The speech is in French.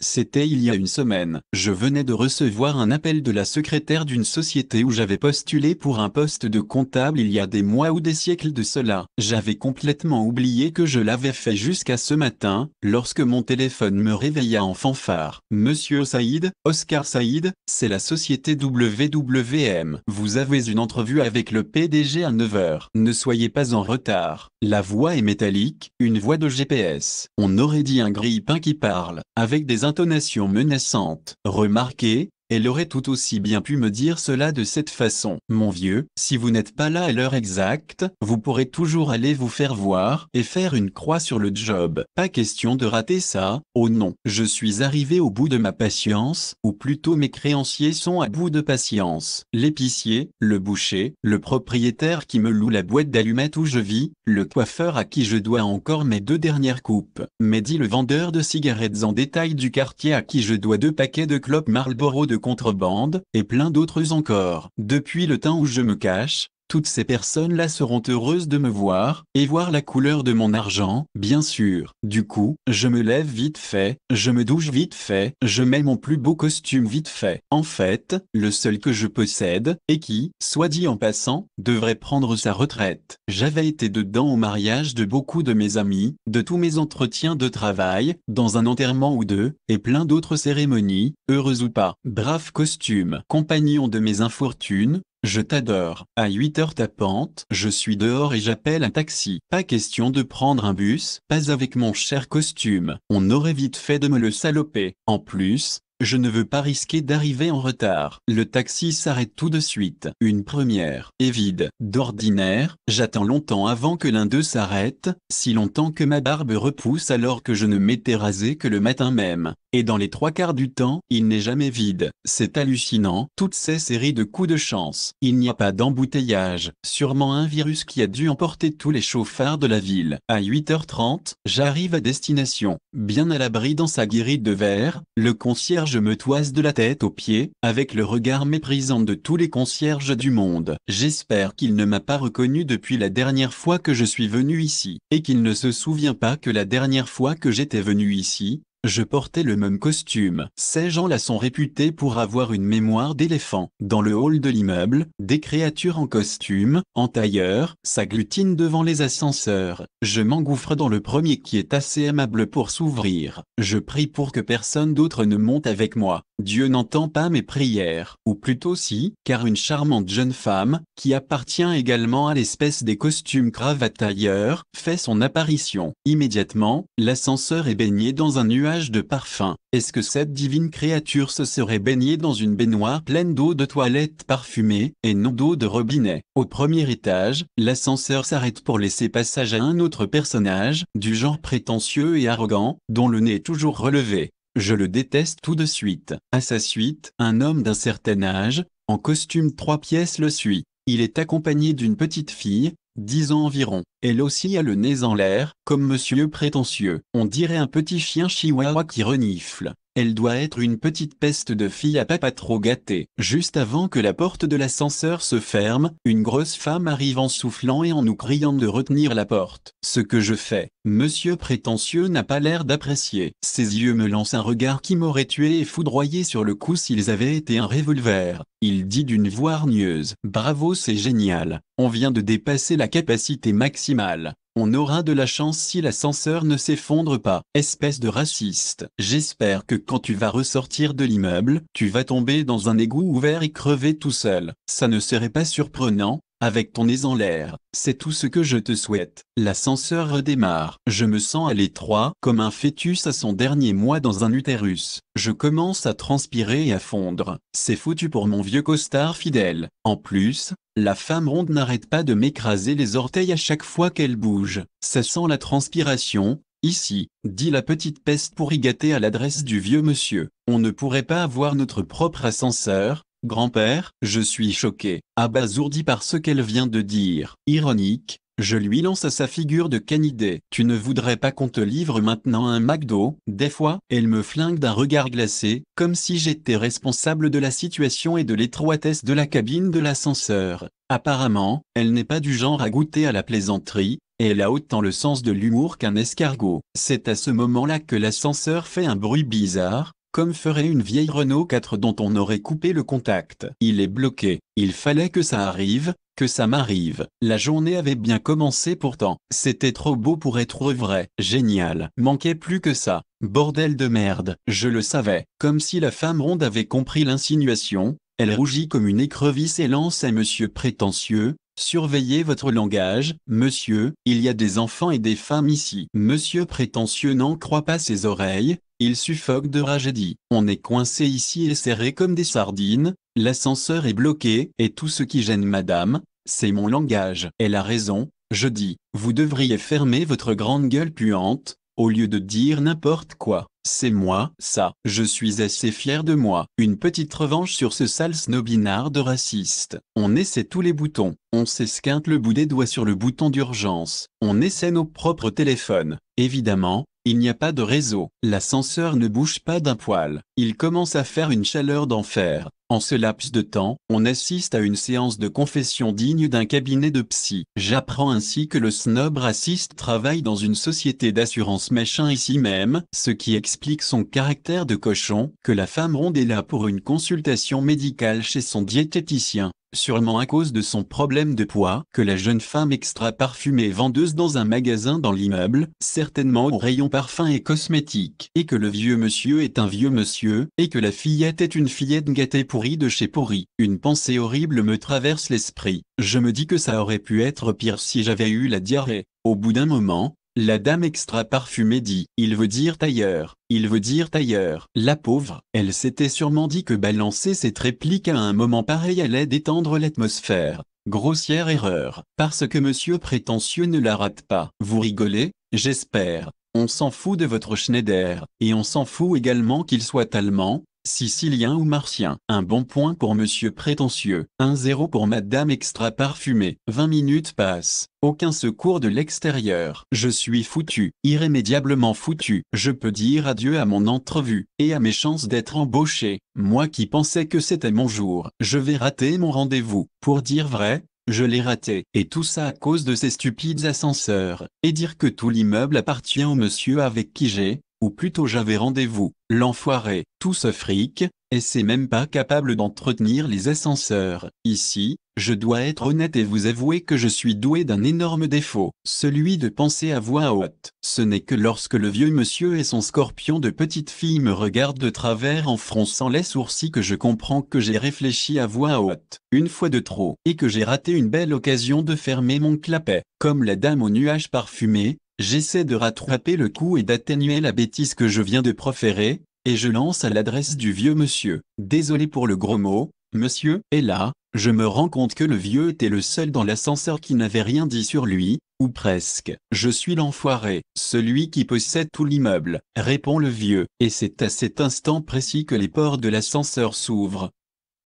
C'était il y a une semaine. Je venais de recevoir un appel de la secrétaire d'une société où j'avais postulé pour un poste de comptable il y a des mois ou des siècles de cela. J'avais complètement oublié que je l'avais fait jusqu'à ce matin, lorsque mon téléphone me réveilla en fanfare. Monsieur Saïd, Oscar Saïd, c'est la société WWM. Vous avez une entrevue avec le PDG à 9 heures. Ne soyez pas en retard. La voix est métallique, une voix de GPS. On aurait dit un grille-pain qui parle, avec des intonations menaçantes. Remarquez, elle aurait tout aussi bien pu me dire cela de cette façon. Mon vieux, si vous n'êtes pas là à l'heure exacte, vous pourrez toujours aller vous faire voir et faire une croix sur le job. Pas question de rater ça. Oh non, je suis arrivé au bout de ma patience, ou plutôt mes créanciers sont à bout de patience. L'épicier, le boucher, le propriétaire qui me loue la boîte d'allumettes où je vis, le coiffeur à qui je dois encore mes 2 dernières coupes, Mehdi le vendeur de cigarettes en détail du quartier à qui je dois 2 paquets de clopes Marlboro de contrebande, et plein d'autres encore. Depuis le temps où je me cache, toutes ces personnes-là seront heureuses de me voir, et voir la couleur de mon argent, bien sûr. Du coup, je me lève vite fait, je me douche vite fait, je mets mon plus beau costume vite fait. En fait, le seul que je possède, et qui, soit dit en passant, devrait prendre sa retraite. J'avais été dedans au mariage de beaucoup de mes amis, de tous mes entretiens de travail, dans un enterrement ou deux, et plein d'autres cérémonies, heureuses ou pas. Brave costume, compagnon de mes infortunes, je t'adore. À 8 heures tapantes, je suis dehors et j'appelle un taxi. Pas question de prendre un bus, pas avec mon cher costume. On aurait vite fait de me le saloper. En plus, je ne veux pas risquer d'arriver en retard. Le taxi s'arrête tout de suite. Une première. Et vide. D'ordinaire, j'attends longtemps avant que l'un d'eux s'arrête, si longtemps que ma barbe repousse alors que je ne m'étais rasé que le matin même. Et dans les 3/4 du temps, il n'est jamais vide. C'est hallucinant, toutes ces séries de coups de chance. Il n'y a pas d'embouteillage. Sûrement un virus qui a dû emporter tous les chauffards de la ville. À 8h30, j'arrive à destination. Bien à l'abri dans sa guérite de verre, le concierge me toise de la tête aux pieds, avec le regard méprisant de tous les concierges du monde. J'espère qu'il ne m'a pas reconnu depuis la dernière fois que je suis venu ici, et qu'il ne se souvient pas que la dernière fois que j'étais venu ici, je portais le même costume. Ces gens-là sont réputés pour avoir une mémoire d'éléphant. Dans le hall de l'immeuble, des créatures en costume, en tailleur, s'agglutinent devant les ascenseurs. Je m'engouffre dans le premier qui est assez aimable pour s'ouvrir. Je prie pour que personne d'autre ne monte avec moi. Dieu n'entend pas mes prières. Ou plutôt si, car une charmante jeune femme, qui appartient également à l'espèce des costumes cravate tailleur, fait son apparition. Immédiatement, l'ascenseur est baigné dans un nuage de parfum. Est-ce que cette divine créature se serait baignée dans une baignoire pleine d'eau de toilette parfumée, et non d'eau de robinet? Au premier étage, l'ascenseur s'arrête pour laisser passage à un autre personnage, du genre prétentieux et arrogant, dont le nez est toujours relevé. Je le déteste tout de suite. À sa suite, un homme d'un certain âge, en costume 3 pièces le suit. Il est accompagné d'une petite fille, 10 ans environ. Elle aussi a le nez en l'air, comme monsieur prétentieux. On dirait un petit chien chihuahua qui renifle. Elle doit être une petite peste de fille à papa trop gâté. Juste avant que la porte de l'ascenseur se ferme, une grosse femme arrive en soufflant et en nous criant de retenir la porte. Ce que je fais, monsieur prétentieux n'a pas l'air d'apprécier. Ses yeux me lancent un regard qui m'aurait tué et foudroyé sur le coup s'ils avaient été un revolver. Il dit d'une voix hargneuse. Bravo, c'est génial. On vient de dépasser la capacité maximale. On aura de la chance si l'ascenseur ne s'effondre pas. Espèce de raciste. J'espère que quand tu vas ressortir de l'immeuble, tu vas tomber dans un égout ouvert et crever tout seul. Ça ne serait pas surprenant, avec ton nez en l'air. C'est tout ce que je te souhaite. L'ascenseur redémarre. Je me sens à l'étroit, comme un fœtus à son dernier mois dans un utérus. Je commence à transpirer et à fondre. C'est foutu pour mon vieux costard fidèle. En plus, la femme ronde n'arrête pas de m'écraser les orteils à chaque fois qu'elle bouge. Ça sent la transpiration, ici, dit la petite peste pour y gâter à l'adresse du vieux monsieur. On ne pourrait pas avoir notre propre ascenseur, grand-père? Je suis choqué, abasourdi par ce qu'elle vient de dire. Ironique, Je lui lance à sa figure de canidé. Tu ne voudrais pas qu'on te livre maintenant un McDo? Des fois, elle me flingue d'un regard glacé, comme si j'étais responsable de la situation et de l'étroitesse de la cabine de l'ascenseur. Apparemment, elle n'est pas du genre à goûter à la plaisanterie, et elle a autant le sens de l'humour qu'un escargot. C'est à ce moment-là que l'ascenseur fait un bruit bizarre, comme ferait une vieille Renault 4 dont on aurait coupé le contact. Il est bloqué. Il fallait que ça arrive, que ça m'arrive. La journée avait bien commencé pourtant. C'était trop beau pour être vrai. Génial. Manquait plus que ça. Bordel de merde. Je le savais. Comme si la femme ronde avait compris l'insinuation, elle rougit comme une écrevisse et lance à monsieur prétentieux: surveillez votre langage, monsieur, il y a des enfants et des femmes ici. Monsieur prétentieux n'en croit pas ses oreilles, il suffoque de rage et dit: on est coincé ici et serré comme des sardines, l'ascenseur est bloqué, et tout ce qui gêne madame, c'est mon langage. Elle a raison, je dis, vous devriez fermer votre grande gueule puante, au lieu de dire n'importe quoi. C'est moi, ça. Je suis assez fier de moi. Une petite revanche sur ce sale snobinard de raciste. On essaie tous les boutons. On s'esquinte le bout des doigts sur le bouton d'urgence. On essaie nos propres téléphones. Évidemment, il n'y a pas de réseau. L'ascenseur ne bouge pas d'un poil. Il commence à faire une chaleur d'enfer. En ce laps de temps, on assiste à une séance de confession digne d'un cabinet de psy. J'apprends ainsi que le snob raciste travaille dans une société d'assurance machin ici même, ce qui explique son caractère de cochon, que la femme ronde est là pour une consultation médicale chez son diététicien, sûrement à cause de son problème de poids, que la jeune femme extra parfumée vendeuse dans un magasin dans l'immeuble, certainement au rayon parfum et cosmétiques, et que le vieux monsieur est un vieux monsieur, et que la fillette est une fillette gâtée pourrie de chez pourri. Une pensée horrible me traverse l'esprit. Je me dis que ça aurait pu être pire si j'avais eu la diarrhée. Au bout d'un moment, la dame extra parfumée dit: il veut dire tailleur, il veut dire tailleur. La pauvre, elle s'était sûrement dit que balancer cette réplique à un moment pareil allait détendre l'atmosphère. Grossière erreur, parce que monsieur prétentieux ne la rate pas. Vous rigolez, j'espère. On s'en fout de votre Schneider, et on s'en fout également qu'il soit allemand, sicilien ou martien. Un bon point pour monsieur prétentieux. 1-0 pour madame extra parfumée. 20 minutes passent. Aucun secours de l'extérieur. Je suis foutu, irrémédiablement foutu. Je peux dire adieu à mon entrevue, et à mes chances d'être embauché. Moi qui pensais que c'était mon jour. Je vais rater mon rendez-vous. Pour dire vrai, je l'ai raté. Et tout ça à cause de ces stupides ascenseurs. Et dire que tout l'immeuble appartient au monsieur avec qui ou plutôt j'avais rendez-vous. L'enfoiré, tout ce fric, et c'est même pas capable d'entretenir les ascenseurs. Ici, je dois être honnête et vous avouer que je suis doué d'un énorme défaut, celui de penser à voix haute. Ce n'est que lorsque le vieux monsieur et son scorpion de petite fille me regardent de travers en fronçant les sourcils que je comprends que j'ai réfléchi à voix haute, une fois de trop, et que j'ai raté une belle occasion de fermer mon clapet. Comme la dame aux nuages parfumés, j'essaie de rattraper le coup et d'atténuer la bêtise que je viens de proférer, et je lance à l'adresse du vieux monsieur. Désolé pour le gros mot, monsieur. Et là, je me rends compte que le vieux était le seul dans l'ascenseur qui n'avait rien dit sur lui, ou presque. Je suis l'enfoiré, celui qui possède tout l'immeuble, répond le vieux. Et c'est à cet instant précis que les portes de l'ascenseur s'ouvrent.